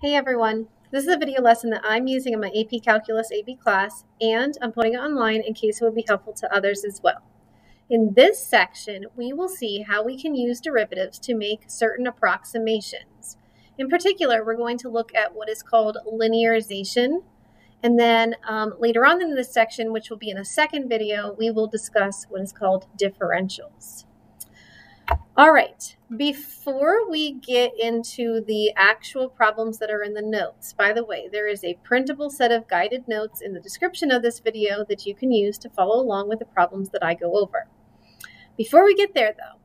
Hey everyone, this is a video lesson that I'm using in my AP Calculus AB class, and I'm putting it online in case it would be helpful to others as well. In this section, we will see how we can use derivatives to make certain approximations. In particular, we're going to look at what is called linearization, and then later on in this section, which will be in a second video, we will discuss what is called differentials. All right, before we get into the actual problems that are in the notes, by the way, there is a printable set of guided notes in the description of this video that you can use to follow along with the problems that I go over. Before we get there, though,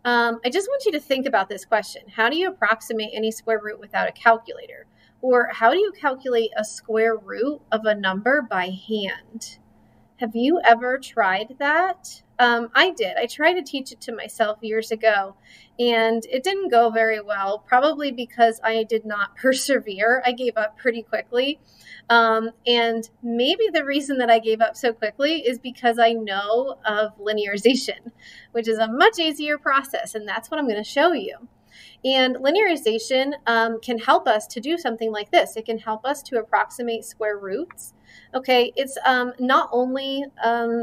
I just want you to think about this question. How do you approximate any square root without a calculator? Or how do you calculate a square root of a number by hand? Have you ever tried that? I did. I tried to teach it to myself years ago, and it didn't go very well, probably because I did not persevere. I gave up pretty quickly. And maybe the reason that I gave up so quickly is because I know of linearization, which is a much easier process, and that's what I'm going to show you. And linearization can help us to do something like this. It can help us to approximate square roots. Okay, it's not only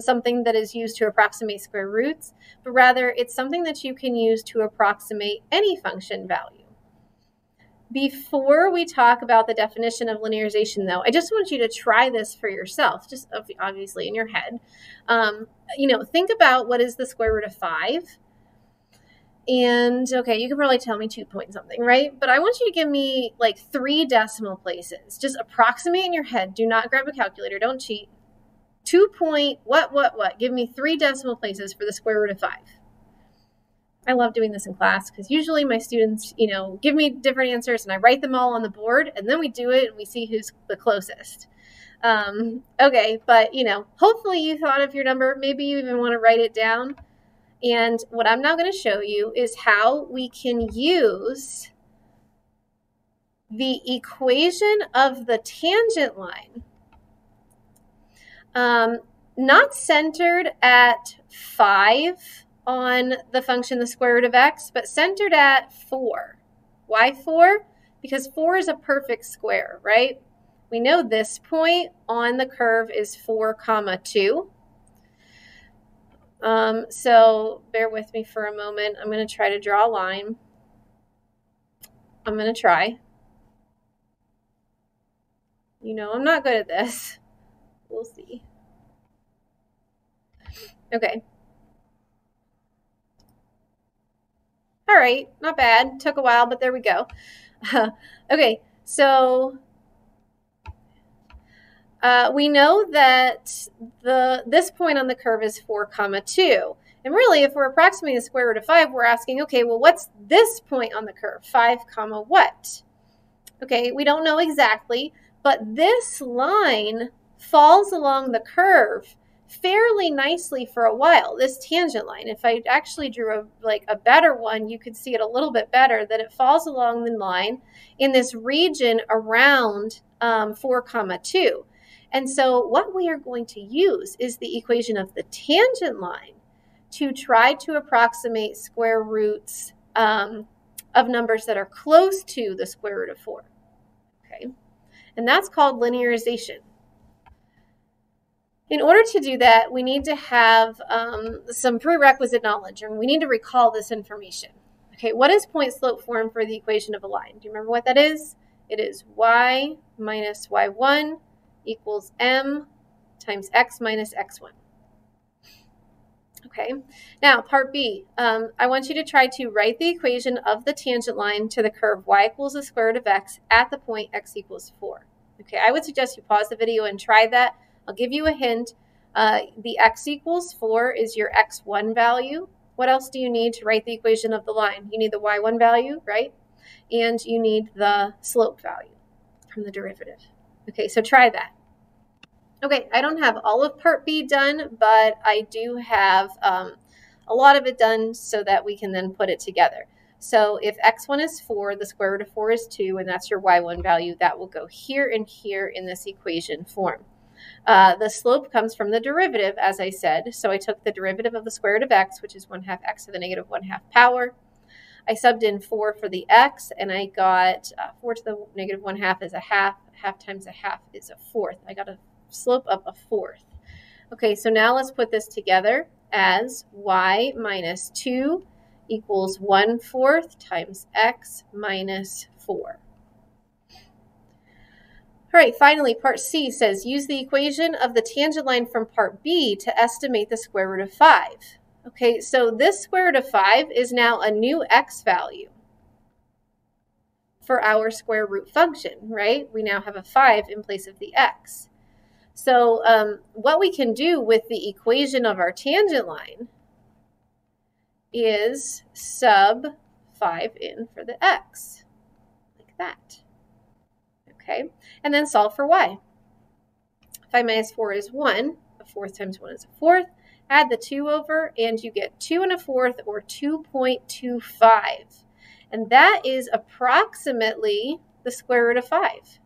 something that is used to approximate square roots, but rather it's something that you can use to approximate any function value. Before we talk about the definition of linearization, though, I just want you to try this for yourself, just obviously in your head. Think about what is the square root of 5. And okay, you can probably tell me 2 point something, right? But I want you to give me like 3 decimal places. Just approximate in your head. Do not grab a calculator. Don't cheat. 2 point, what? Give me 3 decimal places for the square root of 5. I love doing this in class because usually my students, give me different answers and I write them all on the board and then we do it and we see who's the closest. Okay, but hopefully you thought of your number. Maybe you even want to write it down. And what I'm now going to show you is how we can use the equation of the tangent line, not centered at 5 on the function the square root of x, but centered at 4. Why 4? Because 4 is a perfect square, right? We know this point on the curve is 4, 2. So bear with me for a moment. I'm going to try to draw a line. I'm going to try. I'm not good at this. We'll see. Okay. All right, not bad. Took a while, but there we go. Okay, so we know that this point on the curve is 4, 2. And really, if we're approximating the square root of 5, we're asking, okay, well, what's this point on the curve? 5, what? Okay, we don't know exactly, but this line falls along the curve fairly nicely for a while, this tangent line. If I actually drew a better one, you could see it a little bit better, that it falls along the line in this region around 4, 2. And so what we are going to use is the equation of the tangent line to try to approximate square roots of numbers that are close to the square root of 4. Okay, and that's called linearization. In order to do that, we need to have some prerequisite knowledge, and we need to recall this information. Okay, what is point slope form for the equation of a line? Do you remember what that is? It is y minus y1 equals m times x minus x1. Okay, now part B, I want you to try to write the equation of the tangent line to the curve y equals the square root of x at the point x equals 4. Okay, I would suggest you pause the video and try that. I'll give you a hint. The x equals 4 is your x1 value. What else do you need to write the equation of the line? You need the y1 value, right? And you need the slope value from the derivative. Okay, so try that. Okay, I don't have all of part B done, but I do have a lot of it done so that we can then put it together. So if x1 is 4, the square root of 4 is 2, and that's your y1 value, that will go here and here in this equation form. The slope comes from the derivative, as I said. So I took the derivative of the square root of x, which is 1/2 x to the negative 1/2 power. I subbed in 4 for the x, and I got 4 to the negative 1/2 is a half. Half times a half is a fourth. I got a slope of a fourth. Okay, so now let's put this together as y minus 2 equals 1/4 times x minus 4. All right, finally, part C says, use the equation of the tangent line from part B to estimate the square root of 5. Okay, so this square root of 5 is now a new x value for our square root function, right? We now have a 5 in place of the x. So what we can do with the equation of our tangent line is sub 5 in for the x, like that. Okay, and then solve for y. 5 minus 4 is 1. A fourth times 1 is a fourth. Add the 2 over, and you get 2 1/4, or 2.25. And that is approximately the square root of 5.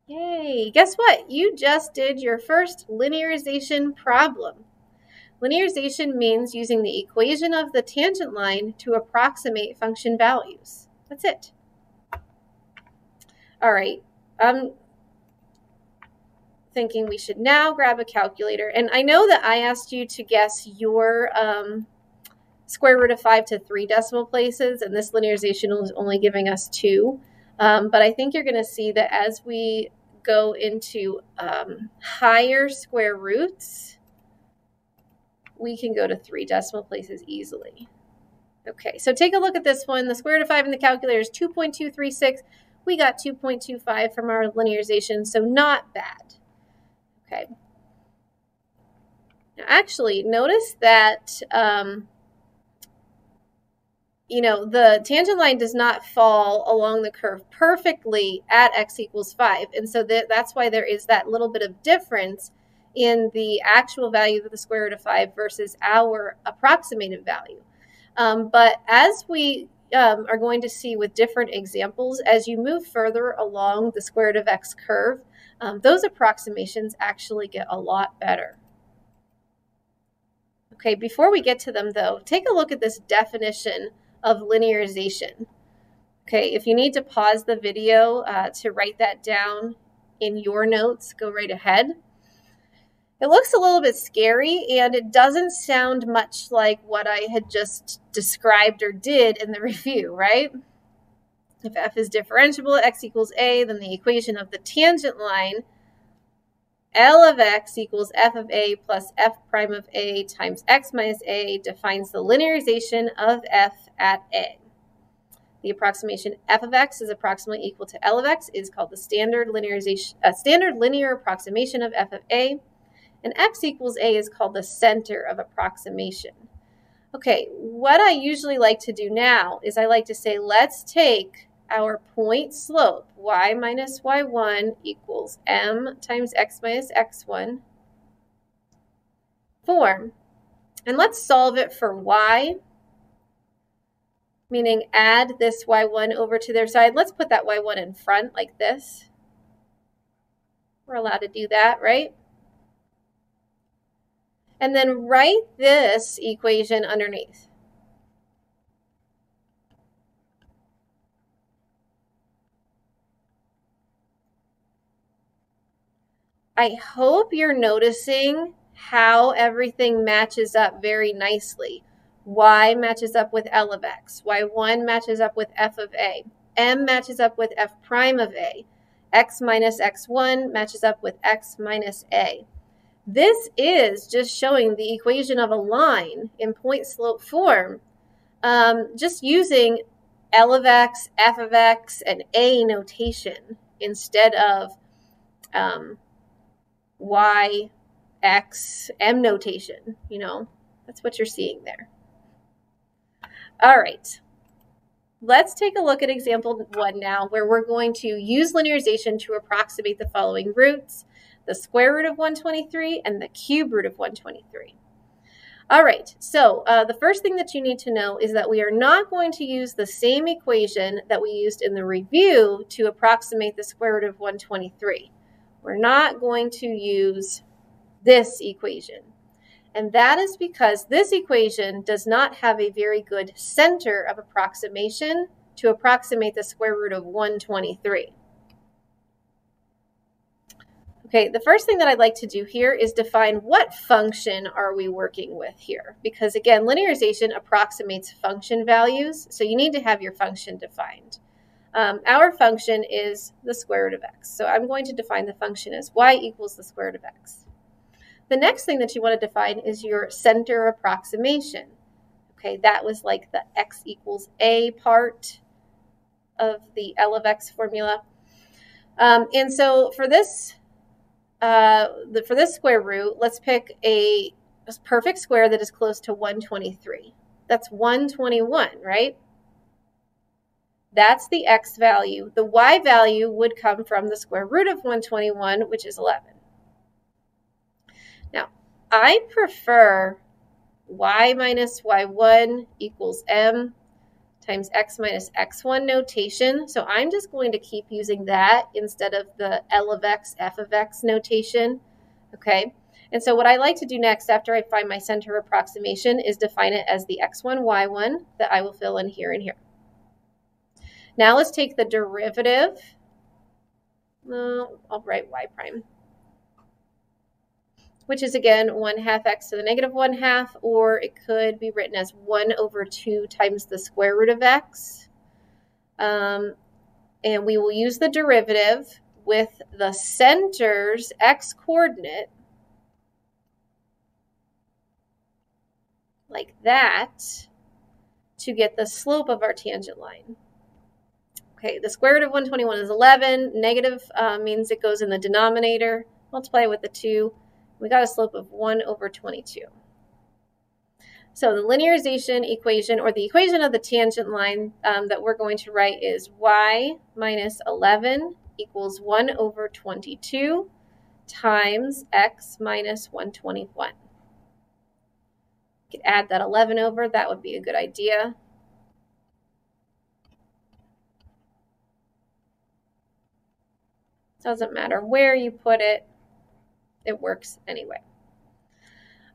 Yay! Guess what? You just did your first linearization problem. Linearization means using the equation of the tangent line to approximate function values. That's it. All right. I'm thinking we should now grab a calculator. And I know that I asked you to guess your square root of 5 to 3 decimal places, and this linearization is only giving us 2. But I think you're going to see that as we go into higher square roots, we can go to 3 decimal places easily. Okay, so take a look at this one. The square root of 5 in the calculator is 2.236. We got 2.25 from our linearization, so not bad. Okay. Now, actually, notice that the tangent line does not fall along the curve perfectly at x equals 5. And so that's why there is that little bit of difference in the actual value of the square root of 5 versus our approximated value. But as we are going to see with different examples, as you move further along the square root of x curve, those approximations actually get a lot better. Okay, before we get to them though, take a look at this definition of linearization. Okay, if you need to pause the video to write that down in your notes, go right ahead. It looks a little bit scary, and it doesn't sound much like what I had just described or did in the review, right? If f is differentiable, x equals a, then the equation of the tangent line, L of x equals f of a plus f prime of a times x minus a, defines the linearization of f at a. The approximation f of x is approximately equal to L of x is called the standard linear approximation of f of a. And x equals a is called the center of approximation. Okay, what I usually like to do now is I like to say, let's take our point slope, y minus y1 equals m times x minus x1 form. And let's solve it for y, meaning add this y1 over to their side. Let's put that y1 in front like this. We're allowed to do that, right? And then write this equation underneath. I hope you're noticing how everything matches up very nicely. Y matches up with L of x. Y1 matches up with f of a. M matches up with f prime of a. X minus x1 matches up with x minus a. This is just showing the equation of a line in point slope form, just using L of x, f of x, and a notation instead of y, x, m notation. That's what you're seeing there. All right. Let's take a look at example 1 now, where we're going to use linearization to approximate the following roots: the square root of 123 and the cube root of 123. All right, so the first thing that you need to know is that we are not going to use the same equation that we used in the review to approximate the square root of 123. We're not going to use this equation. And that is because this equation does not have a very good center of approximation to approximate the square root of 123. Okay, the first thing that I'd like to do here is define what function are we working with here. Because again, linearization approximates function values, so you need to have your function defined. Our function is the square root of x. So I'm going to define the function as y equals the square root of x. The next thing that you want to define is your center approximation. Okay, that was like the x equals a part of the L of x formula. And so for this square root, let's pick a perfect square that is close to 123. That's 121, right? That's the x value. The y value would come from the square root of 121, which is 11. Now, I prefer y minus y1 equals m times x minus x1 notation. So I'm just going to keep using that instead of the L of x, f of x notation. Okay. And so what I like to do next after I find my center approximation is define it as the x1, y1 that I will fill in here and here. Now let's take the derivative. I'll write y prime, which is again 1/2 x to the negative 1/2, or it could be written as 1/2 times the square root of x. And we will use the derivative with the center's x coordinate, like that, to get the slope of our tangent line. Okay, the square root of 121 is 11. Negative means it goes in the denominator. Multiply with the 2. We got a slope of 1/22. So the linearization equation, or the equation of the tangent line that we're going to write, is y minus 11 equals 1/22 times x minus 121. You could add that 11 over. That would be a good idea. Doesn't matter where you put it. It works anyway.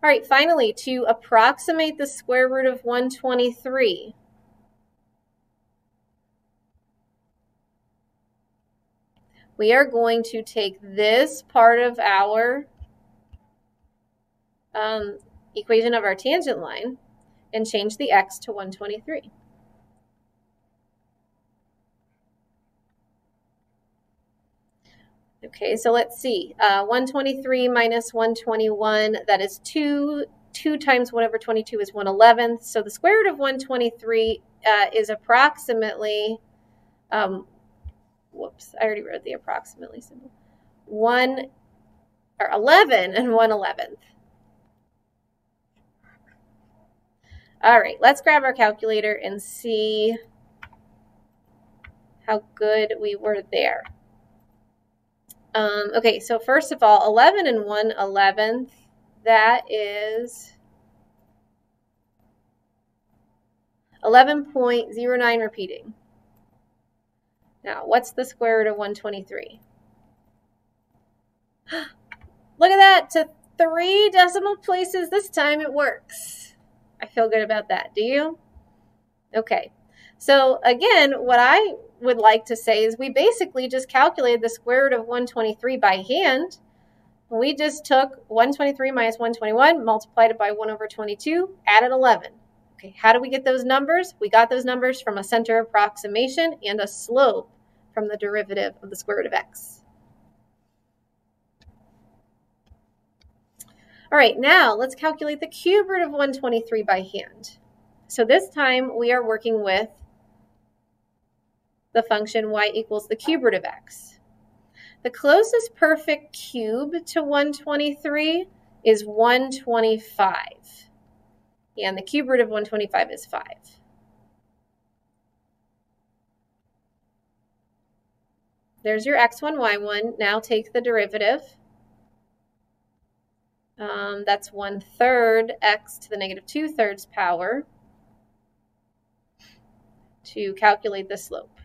All right, finally, to approximate the square root of 123, we are going to take this part of our equation of our tangent line and change the x to 123. Okay, so let's see. 123 minus 121, that is 2. 2 times 1/22 is 1/11. So the square root of 123 is approximately, whoops, I already wrote the approximately symbol. 11 and 1/11. All right, let's grab our calculator and see how good we were there. Okay, so first of all, 11 and 1/11, that is 11.09 repeating. Now, what's the square root of 123? Look at that, to 3 decimal places this time it works. I feel good about that, do you? Okay, so again, what I would like to say is we basically just calculated the square root of 123 by hand. We just took 123 minus 121, multiplied it by 1/22, added 11. Okay, how do we get those numbers? We got those numbers from a center approximation and a slope from the derivative of the square root of x. All right, now let's calculate the cube root of 123 by hand. So this time we are working with the function y equals the cube root of x. The closest perfect cube to 123 is 125. And the cube root of 125 is 5. There's your x1, y1. Now take the derivative. That's 1/3 x to the negative 2/3 power to calculate the slope.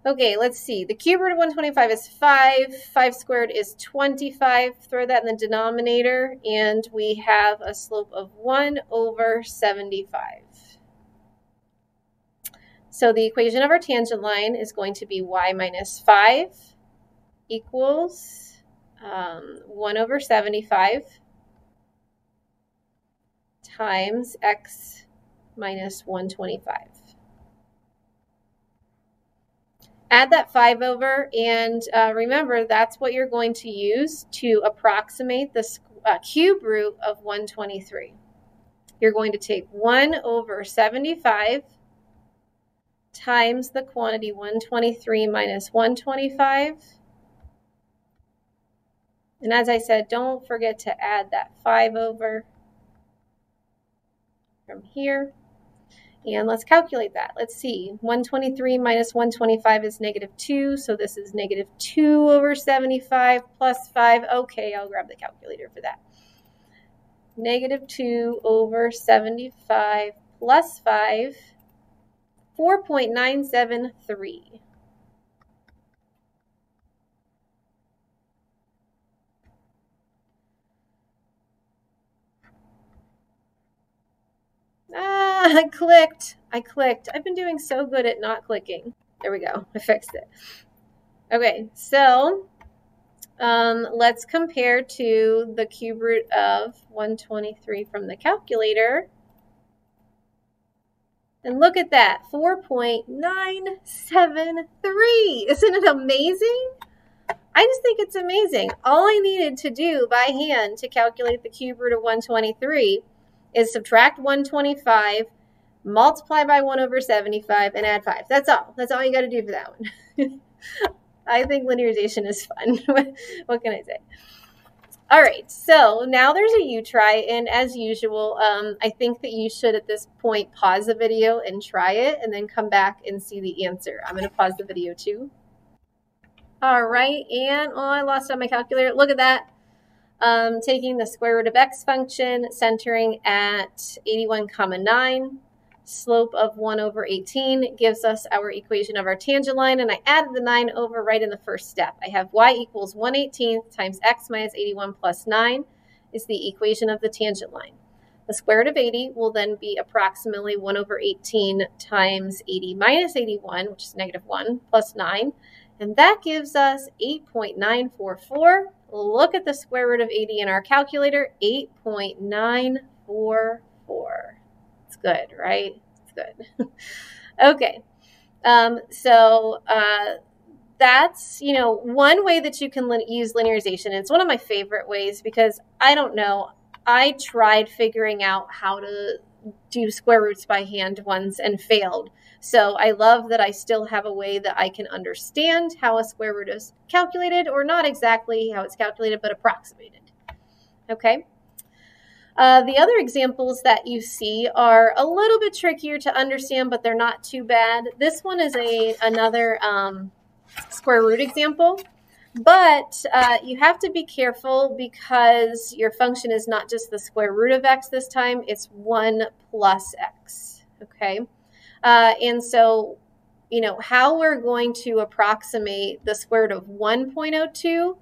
Okay, let's see. The cube root of 125 is 5. 5 squared is 25. Throw that in the denominator, and we have a slope of 1 over 75. So the equation of our tangent line is going to be y minus 5 equals 1 over 75 times x minus 125. Add that 5 over, and remember, that's what you're going to use to approximate the cube root of 123. You're going to take 1 over 75 times the quantity 123 minus 125. And as I said, don't forget to add that 5 over from here. And let's calculate that. Let's see. 123 minus 125 is -2. So this is -2 over 75 plus 5. Okay, I'll grab the calculator for that. -2 over 75 plus 5, 4.973. I clicked. I've been doing so good at not clicking. There we go. I fixed it. Okay, so let's compare to the cube root of 123 from the calculator. And look at that, 4.973. Isn't it amazing? I just think it's amazing. All I needed to do by hand to calculate the cube root of 123 is subtract 125, multiply by 1 over 75, and add 5. That's all. That's all you got to do for that one. I think linearization is fun. What can I say? All right, so now there's a U-try, and as usual, I think that you should at this point pause the video and try it, and then come back and see the answer. I'm going to pause the video too. All right, and I lost on my calculator. Look at that. Taking the square root of x function, centering at 81,9. Slope of 1 over 18 gives us our equation of our tangent line, and I added the 9 over right in the first step. I have y equals 1/18 times x minus 81 plus 9 is the equation of the tangent line. The square root of 80 will then be approximately 1 over 18 times 80 minus 81, which is -1, plus 9, and that gives us 8.944. Look at the square root of 80 in our calculator, 8.944. It's good, right? It's good. Okay. So that's, one way that you can use linearization. It's one of my favorite ways because I don't know. I tried figuring out how to do square roots by hand once and failed. So I love that I still have a way that I can understand how a square root is calculated, or not exactly how it's calculated, but approximated. Okay. The other examples that you see are a little bit trickier to understand, but they're not too bad. This one is another square root example, but you have to be careful because your function is not just the square root of x this time, it's 1 plus x, okay? And so, how we're going to approximate the square root of 1.02,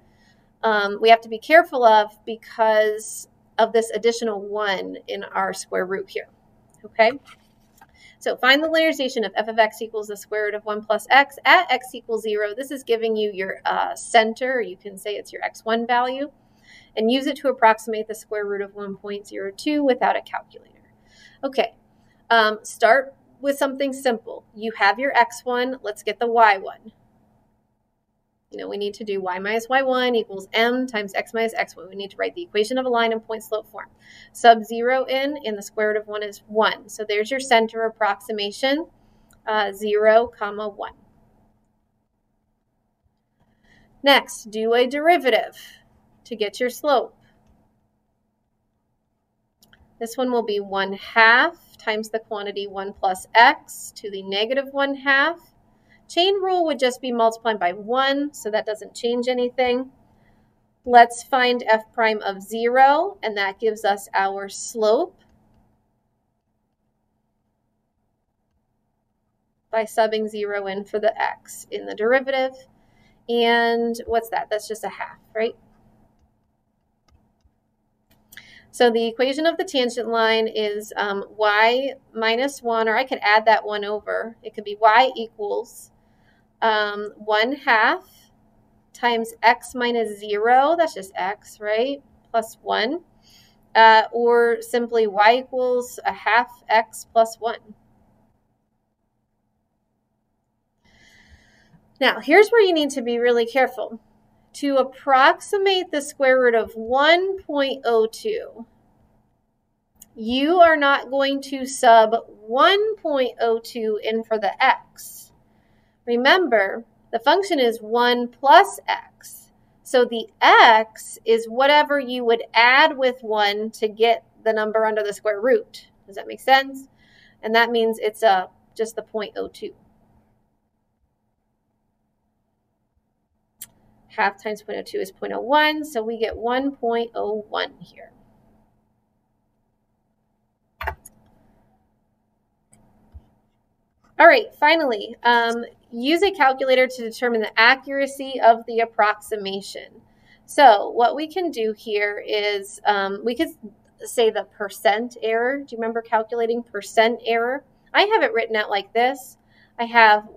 we have to be careful of because of this additional 1 in our square root here, okay? So find the linearization of f of x equals the square root of 1 plus x at x equals 0. This is giving you your center, or you can say it's your x1 value, and use it to approximate the square root of 1.02 without a calculator. Okay, start with something simple. You have your x1, let's get the y1. We need to do y minus y1 equals m times x minus x1. We need to write the equation of a line in point slope form. Sub 0 in, and the square root of 1 is 1. So there's your center approximation, 0, 1. Next, do a derivative to get your slope. This one will be 1/2 times the quantity 1 plus x to the negative 1/2. Chain rule would just be multiplied by 1, so that doesn't change anything. Let's find f prime of 0, and that gives us our slope, by subbing 0 in for the x in the derivative. And what's that? That's just a half, right? So the equation of the tangent line is y minus 1, or I could add that 1 over. It could be y equals 1/2 times x minus 0. That's just x, right? Plus 1. Or simply y equals 1/2 x plus 1. Now, here's where you need to be really careful. To approximate the square root of 1.02, you are not going to sub 1.02 in for the x. Remember, the function is 1 plus x. So the x is whatever you would add with 1 to get the number under the square root. Does that make sense? And that means it's just the 0.02. Half times 0.02 is 0.01, so we get 1.01 here. All right, finally, use a calculator to determine the accuracy of the approximation. So what we can do here is we could say the percent error. Do you remember calculating percent error? I have it written out like this. I have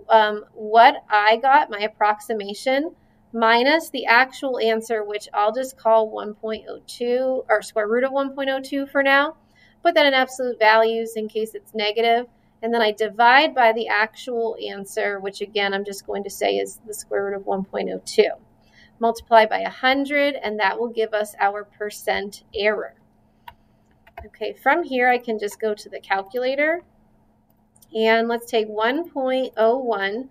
what I got, my approximation, minus the actual answer, which I'll just call 1.02, or square root of 1.02 for now. Put that in absolute values in case it's negative. And then I divide by the actual answer, which again, I'm just going to say is the square root of 1.02. Multiply by 100, and that will give us our percent error. Okay, from here, I can just go to the calculator. And let's take 1.01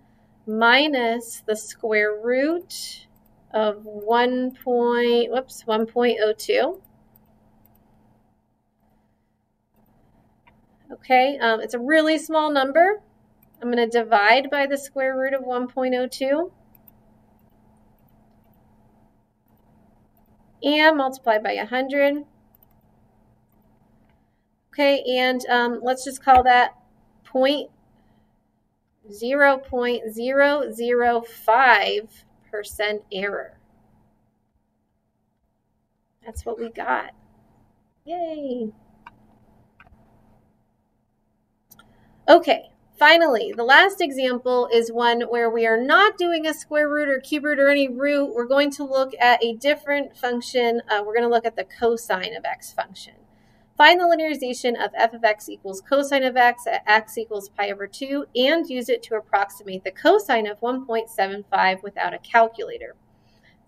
minus the square root of 1.02. Okay, it's a really small number. I'm going to divide by the square root of 1.02 and multiply by 100. Okay, and let's just call that 0.005% error. That's what we got. Yay! Okay, finally, the last example is one where we are not doing a square root or cube root or any root. We're going to look at a different function. We're going to look at the cosine of x function. Find the linearization of f of x equals cosine of x at x equals pi over 2 and use it to approximate the cosine of 1.75 without a calculator.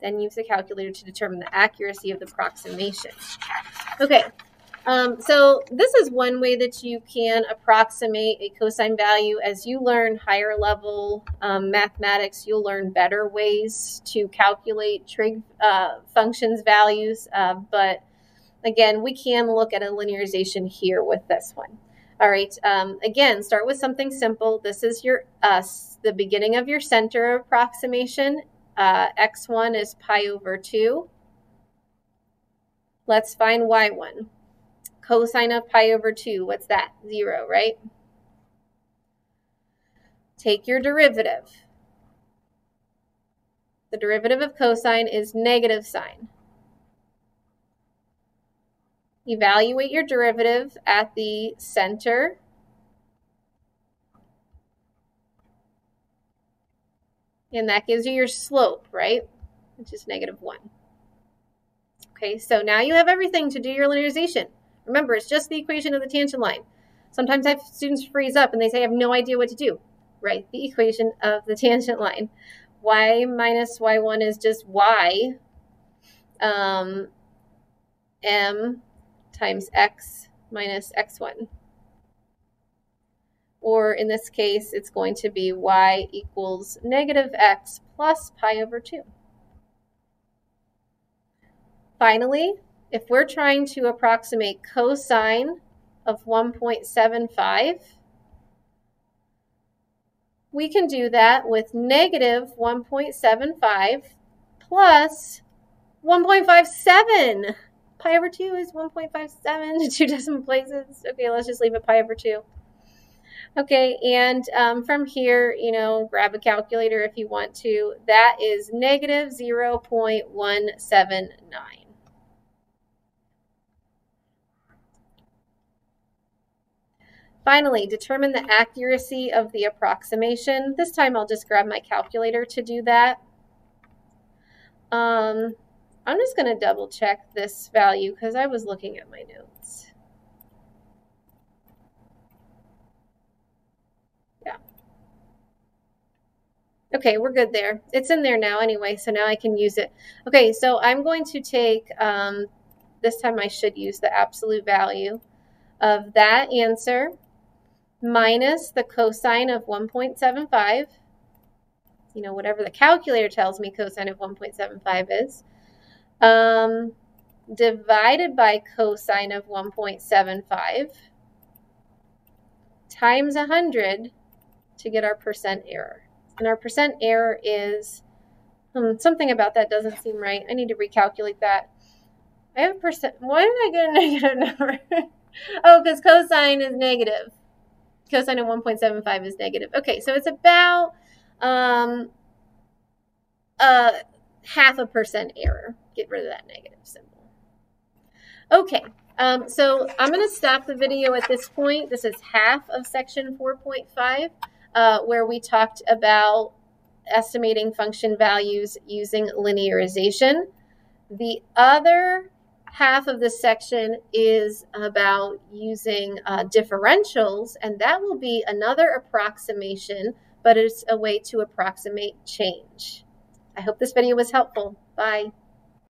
Then use the calculator to determine the accuracy of the approximation. Okay. So this is one way that you can approximate a cosine value. As you learn higher level mathematics, you'll learn better ways to calculate trig functions values. But again, we can look at a linearization here with this one. All right, again, start with something simple. This is your the beginning of your center approximation. X1 is pi over 2. Let's find y1. Cosine of pi over 2, what's that? 0, right? Take your derivative. The derivative of cosine is negative sine. Evaluate your derivative at the center. And that gives you your slope, right? Which is -1. Okay, so now you have everything to do your linearization. Remember, it's just the equation of the tangent line. Sometimes I have students freeze up and they say, I have no idea what to do. Write the equation of the tangent line. Y minus y1 is just y m times x minus x1. Or in this case, it's going to be y equals -x plus pi over 2. Finally, if we're trying to approximate cosine of 1.75, we can do that with -1.75 plus 1.57. Pi over 2 is 1.57 to 2 decimal places. Okay, let's just leave it pi over 2. Okay, and from here, you know, grab a calculator if you want to. That is negative 0.179. Finally, determine the accuracy of the approximation. This time I'll just grab my calculator to do that. I'm just going to double check this value because I was looking at my notes. Yeah. Okay, we're good there. It's in there now anyway, so now I can use it. Okay, so I'm going to take, this time I should use the absolute value of that answer minus the cosine of 1.75, you know, whatever the calculator tells me cosine of 1.75 is, divided by cosine of 1.75 times 100 to get our percent error. And our percent error is, something about that doesn't seem right. I need to recalculate that. I have percent, why did I get a negative number? Oh, because cosine is negative. Cosine of 1.75 is negative. Okay, so it's about half a percent error. Get rid of that negative symbol. Okay, so I'm going to stop the video at this point. This is half of section 4.5, where we talked about estimating function values using linearization. The other half of this section is about using differentials, and that will be another approximation, but it's a way to approximate change. I hope this video was helpful. Bye.